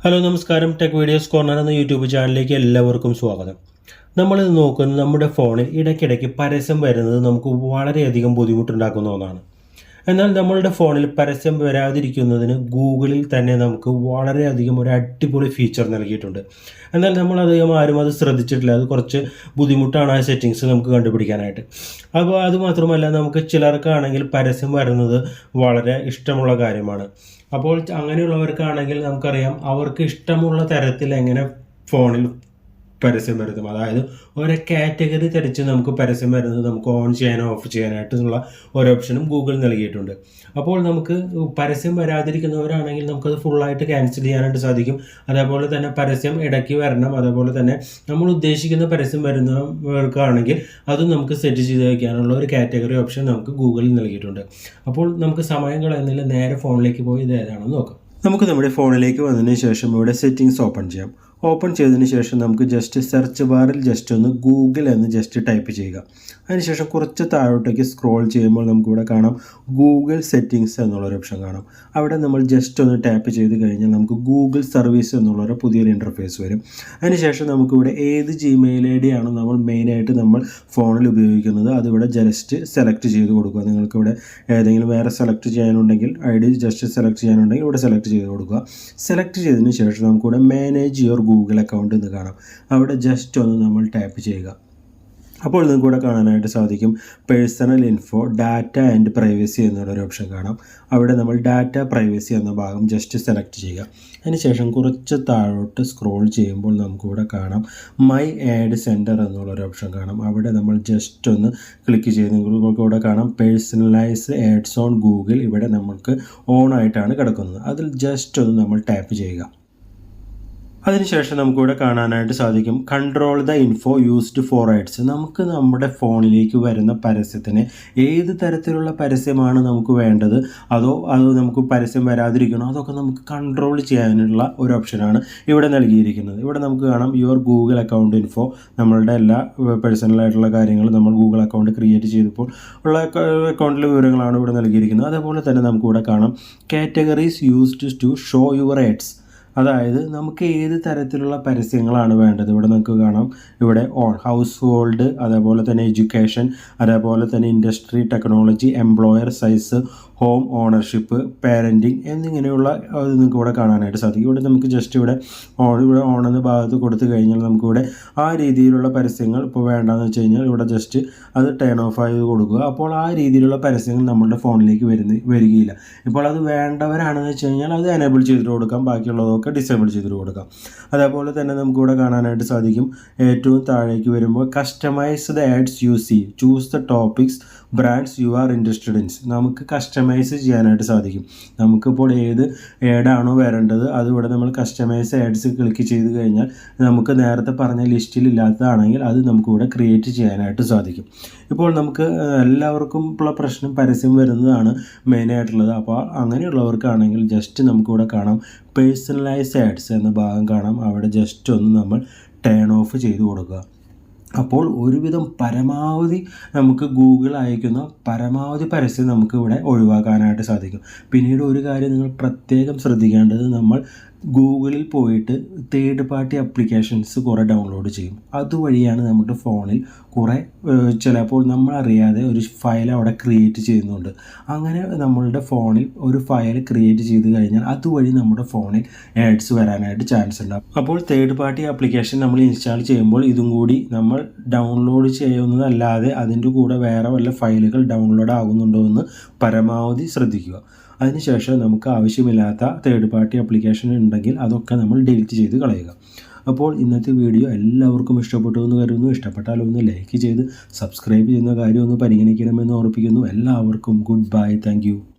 Hello നമസ്കാരം. Tech videos corner എന്ന YouTube ചാനലിലേക്ക് എല്ലാവർക്കും സ്വാഗതം. നമ്മളിത് നോക്കുന്നത് നമ്മുടെ ഫോണിൽ ഇടയ്ക്കിടയ്ക്ക് പരസ്യം വരുന്നത് നമുക്ക് വളരെയധികം ബുദ്ധിമുട്ടുണ്ടാക്കുന്ന ഒന്നാണ്. എന്നാൽ നമ്മളുടെ ഫോണിൽ പരസ്യം വരാതിരിക്കുന്നതിന് ഗൂഗിളിൽ തന്നെ നമുക്ക് വളരെയധികം ഒരു അടിപൊളി ഫീച്ചർ നൽകിയിട്ടുണ്ട്. എന്നാൽ നമ്മളധികം ആരും അത് ശ്രദ്ധിച്ചിട്ടില്ല. അത് കുറച്ച് ബുദ്ധിമുട്ടാണ് ആ സെറ്റിങ്സ് നമുക്ക് കണ്ടുപിടിക്കാനായിട്ട്. അപ്പോൾ അതുമാത്രമല്ല, നമുക്ക് ചിലർക്കാണെങ്കിൽ പരസ്യം വരുന്നത് വളരെ ഇഷ്ടമുള്ള കാര്യമാണ്. അപ്പോൾ അങ്ങനെയുള്ളവർക്കാണെങ്കിൽ നമുക്കറിയാം അവർക്ക് ഇഷ്ടമുള്ള തരത്തിൽ എങ്ങനെ ഫോണിൽ പരസ്യം വരുത്തും. അതായത് ഓരോ കാറ്റഗറി തിരിച്ച് നമുക്ക് പരസ്യം വരുന്നത് നമുക്ക് ഓൺ ചെയ്യാനോ ഓഫ് ചെയ്യാനായിട്ടുള്ള ഓരോ ഓപ്ഷനും ഗൂഗിൾ നൽകിയിട്ടുണ്ട്. അപ്പോൾ നമുക്ക് പരസ്യം വരാതിരിക്കുന്നവരാണെങ്കിൽ നമുക്കത് ഫുള്ളായിട്ട് ക്യാൻസൽ ചെയ്യാനായിട്ട് സാധിക്കും. അതേപോലെ തന്നെ പരസ്യം ഇടയ്ക്ക് വരണം, അതേപോലെ തന്നെ നമ്മൾ ഉദ്ദേശിക്കുന്ന പരസ്യം വരുന്നവർക്കാണെങ്കിൽ അതും നമുക്ക് സെറ്റ് ചെയ്ത് വയ്ക്കാനുള്ള ഒരു കാറ്റഗറി ഓപ്ഷൻ നമുക്ക് ഗൂഗിളിൽ നൽകിയിട്ടുണ്ട്. അപ്പോൾ നമുക്ക് സമയം കളയുന്നില്ല, നേരെ ഫോണിലേക്ക് പോയി ഇത് ഏതാണെന്ന് നോക്കാം. നമുക്ക് നമ്മുടെ ഫോണിലേക്ക് വന്നതിന് ശേഷം ഇവിടെ സെറ്റിങ്സ് ഓപ്പൺ ചെയ്യാം. ഓപ്പൺ ചെയ്തതിന് ശേഷം നമുക്ക് ജസ്റ്റ് സെർച്ച് ബാറിൽ ജസ്റ്റ് ഒന്ന് ഗൂഗിൾ എന്ന് ജസ്റ്റ് ടൈപ്പ് ചെയ്യുക. അതിനുശേഷം കുറച്ച് താഴോട്ടേക്ക് സ്ക്രോൾ ചെയ്യുമ്പോൾ നമുക്കിവിടെ കാണാം ഗൂഗിൾ സെറ്റിങ്സ് എന്നുള്ളൊരു ഓപ്ഷൻ കാണാം. അവിടെ നമ്മൾ ജസ്റ്റ് ഒന്ന് ടാപ്പ് ചെയ്ത് കഴിഞ്ഞാൽ നമുക്ക് ഗൂഗിൾ സർവീസ് എന്നുള്ളൊരു പുതിയൊരു ഇൻ്റർഫേസ് വരും. അതിനുശേഷം നമുക്കിവിടെ ഏത് ജിമെയിൽ ഐ ഡി ആണോ നമ്മൾ മെയിനായിട്ട് നമ്മൾ ഫോണിൽ ഉപയോഗിക്കുന്നത് അതിവിടെ ജസ്റ്റ് സെലക്ട് ചെയ്ത് കൊടുക്കുക. നിങ്ങൾക്കിവിടെ ഏതെങ്കിലും വേറെ സെലക്ട് ചെയ്യാനുണ്ടെങ്കിൽ ഐ ഡി ജസ്റ്റ് സെലക്ട് ചെയ്യാനുണ്ടെങ്കിൽ ഇവിടെ സെലക്ട് ചെയ്ത് കൊടുക്കുക. സെലക്ട് ചെയ്തതിന് ശേഷം നമുക്കിവിടെ മാനേജ് യുവർ ഗൂഗിൾ അക്കൗണ്ട് എന്ന് കാണാം. അവിടെ ജസ്റ്റ് ഒന്ന് നമ്മൾ ടാപ്പ് ചെയ്യുക. അപ്പോൾ നിങ്ങൾക്ക് ഇവിടെ കാണാനായിട്ട് സാധിക്കും personal info, data and privacy എന്നുള്ളൊരു ഓപ്ഷൻ കാണാം. അവിടെ നമ്മൾ ഡാറ്റ പ്രൈവസി എന്ന ഭാഗം ജസ്റ്റ് സെലക്ട് ചെയ്യുക. അതിനുശേഷം കുറച്ച് താഴോട്ട് സ്ക്രോൾ ചെയ്യുമ്പോൾ നമുക്കിവിടെ കാണാം മൈ ആഡ് സെൻറ്റർ എന്നുള്ളൊരു ഓപ്ഷൻ കാണാം. അവിടെ നമ്മൾ ജസ്റ്റ് ഒന്ന് ക്ലിക്ക് ചെയ്ത് നിങ്ങൾക്ക് ഇവിടെ കാണാം പേഴ്സണലൈസ്ഡ് ആഡ്സ് ഓൺ ഗൂഗിൾ. ഇവിടെ നമുക്ക് ഓൺ ആയിട്ടാണ് കിടക്കുന്നത്. അതിൽ ജസ്റ്റ് ഒന്ന് നമ്മൾ ടാപ്പ് ചെയ്യുക. അതിനുശേഷം നമുക്കിവിടെ കാണാനായിട്ട് സാധിക്കും control the info used for ads. നമുക്ക് നമ്മുടെ ഫോണിലേക്ക് വരുന്ന പരസ്യത്തിന് ഏത് തരത്തിലുള്ള പരസ്യമാണ് നമുക്ക് വേണ്ടത്, അതോ നമുക്ക് പരസ്യം വരാതിരിക്കണോ, അതൊക്കെ നമുക്ക് കൺട്രോൾ ചെയ്യാനുള്ള ഒരു ഓപ്ഷനാണ് ഇവിടെ നൽകിയിരിക്കുന്നത്. ഇവിടെ നമുക്ക് കാണാം യുവർ ഗൂഗിൾ അക്കൗണ്ട് ഇൻഫോ. നമ്മളുടെ എല്ലാ പേഴ്സണലായിട്ടുള്ള കാര്യങ്ങൾ നമ്മൾ ഗൂഗിൾ അക്കൗണ്ട് ക്രിയേറ്റ് ചെയ്തപ്പോൾ ഉള്ള അക്കൗണ്ടിലെ വിവരങ്ങളാണ് ഇവിടെ നൽകിയിരിക്കുന്നത്. അതേപോലെ തന്നെ നമുക്കിവിടെ കാണാം categories used to show your ads. അതായത് നമുക്ക് ഏത് തരത്തിലുള്ള പരസ്യങ്ങളാണ് വേണ്ടത്. ഇവിടെ നമുക്ക് കാണാം ഇവിടെ ഹൗസ് ഹോൾഡ്, അതേപോലെ തന്നെ എഡ്യൂക്കേഷൻ, അതേപോലെ തന്നെ industry, technology, employer, size, home ownership, parenting എന്നിങ്ങനെയുള്ള നിങ്ങൾക്ക് ഇവിടെ കാണാനായിട്ട് സാധിക്കും. ഇവിടെ നമുക്ക് ജസ്റ്റ് ഇവിടെ ഓൺ എന്ന ഭാഗത്ത് കൊടുത്തു കഴിഞ്ഞാൽ നമുക്കിവിടെ ആ രീതിയിലുള്ള പരസ്യങ്ങൾ ഇപ്പോൾ വേണ്ടാന്ന് വെച്ച് കഴിഞ്ഞാൽ ഇവിടെ ജസ്റ്റ് അത് ടേൺ ഓഫ് ആയി കൊടുക്കുക. അപ്പോൾ ആ രീതിയിലുള്ള പരസ്യങ്ങൾ നമ്മളുടെ ഫോണിലേക്ക് വരികയില്ല. ഇപ്പോൾ അത് വേണ്ടവരാണെന്ന് വെച്ച് കഴിഞ്ഞാൽ അത് എനേബിൾ ചെയ്തിട്ട് കൊടുക്കാം, ബാക്കിയുള്ളതൊക്കെ ഡിസേബിൾ ചെയ്തിട്ട് കൊടുക്കാം. അതേപോലെ തന്നെ നമുക്കിവിടെ കാണാനായിട്ട് സാധിക്കും ഏറ്റവും താഴേക്ക് വരുമ്പോൾ customized ads choose the topics brands you are interested in. നമുക്ക് കസ്റ്റമൈസ് ചെയ്യാനായിട്ട് സാധിക്കും. നമുക്കിപ്പോൾ ഏത് ആഡാണോ വരേണ്ടത് അതിവിടെ നമ്മൾ കസ്റ്റമൈസ് ആഡ്സ് ക്ലിക്ക് ചെയ്ത് കഴിഞ്ഞാൽ നമുക്ക് നേരത്തെ പറഞ്ഞ ലിസ്റ്റിൽ ഇല്ലാത്തതാണെങ്കിൽ അത് നമുക്കിവിടെ ക്രിയേറ്റ് ചെയ്യാനായിട്ട് സാധിക്കും. ഇപ്പോൾ നമുക്ക് എല്ലാവർക്കും ഉള്ള പ്രശ്നം പരസ്യം വരുന്നതാണ് മെയിനായിട്ടുള്ളത്. അപ്പോൾ അങ്ങനെയുള്ളവർക്കാണെങ്കിൽ ജസ്റ്റ് നമുക്കിവിടെ കാണാം പേഴ്സണലൈസ്ഡ് ആഡ്സ് എന്ന ഭാഗം കാണാം. അവിടെ ജസ്റ്റ് ഒന്ന് നമ്മൾ ടേൺ ഓഫ് ചെയ്ത് കൊടുക്കുക. അപ്പോൾ ഒരുവിധം പരമാവധി നമുക്ക് ഗൂഗിൾ അയക്കുന്ന പരമാവധി പരസ്യം നമുക്ക് ഇവിടെ ഒഴിവാക്കാനായിട്ട് സാധിക്കും. പിന്നീട് ഒരു കാര്യം നിങ്ങൾ പ്രത്യേകം ശ്രദ്ധിക്കേണ്ടത്, നമ്മൾ ഗൂഗിളിൽ പോയിട്ട് തേർഡ് പാർട്ടി ആപ്ലിക്കേഷൻസ് കുറേ ഡൗൺലോഡ് ചെയ്യും. അതുവഴിയാണ് നമ്മുടെ ഫോണിൽ കുറേ ചിലപ്പോൾ നമ്മളറിയാതെ ഒരു ഫയൽ അവിടെ ക്രിയേറ്റ് ചെയ്യുന്നുണ്ട്. അങ്ങനെ നമ്മളുടെ ഫോണിൽ ഒരു ഫയൽ ക്രിയേറ്റ് ചെയ്ത് കഴിഞ്ഞാൽ അതുവഴി നമ്മുടെ ഫോണിൽ ആഡ്സ് വരാനായിട്ട് ചാൻസ് ഉണ്ടാകും. അപ്പോൾ തേർഡ് പാർട്ടി ആപ്ലിക്കേഷൻ നമ്മൾ ഇൻസ്റ്റാൾ ചെയ്യുമ്പോൾ ഇതും കൂടി നമ്മൾ ഡൗൺലോഡ് ചെയ്യുന്നതല്ലാതെ അതിൻ്റെ കൂടെ വേറെ വല്ല ഫയലുകൾ ഡൗൺലോഡ് ആകുന്നുണ്ടോ എന്ന് പരമാവധി ശ്രദ്ധിക്കുക. അതിനുശേഷം നമുക്ക് ആവശ്യമില്ലാത്ത തേർഡ് പാർട്ടി ആപ്ലിക്കേഷൻ ഉണ്ടെങ്കിൽ അതൊക്കെ നമ്മൾ ഡിലീറ്റ് ചെയ്ത് കളയുക. അപ്പോൾ ഇന്നത്തെ വീഡിയോ എല്ലാവർക്കും ഇഷ്ടപ്പെട്ടു എന്ന് കരുതുന്നു. ഇഷ്ടപ്പെട്ടാൽ ഒന്ന് ലൈക്ക് ചെയ്ത് സബ്സ്ക്രൈബ് ചെയ്യുന്ന കാര്യം ഒന്ന് പരിഗണിക്കണമെന്ന് ഓർപ്പിക്കുന്നു. എല്ലാവർക്കും ഗുഡ് ബൈ, താങ്ക് യു.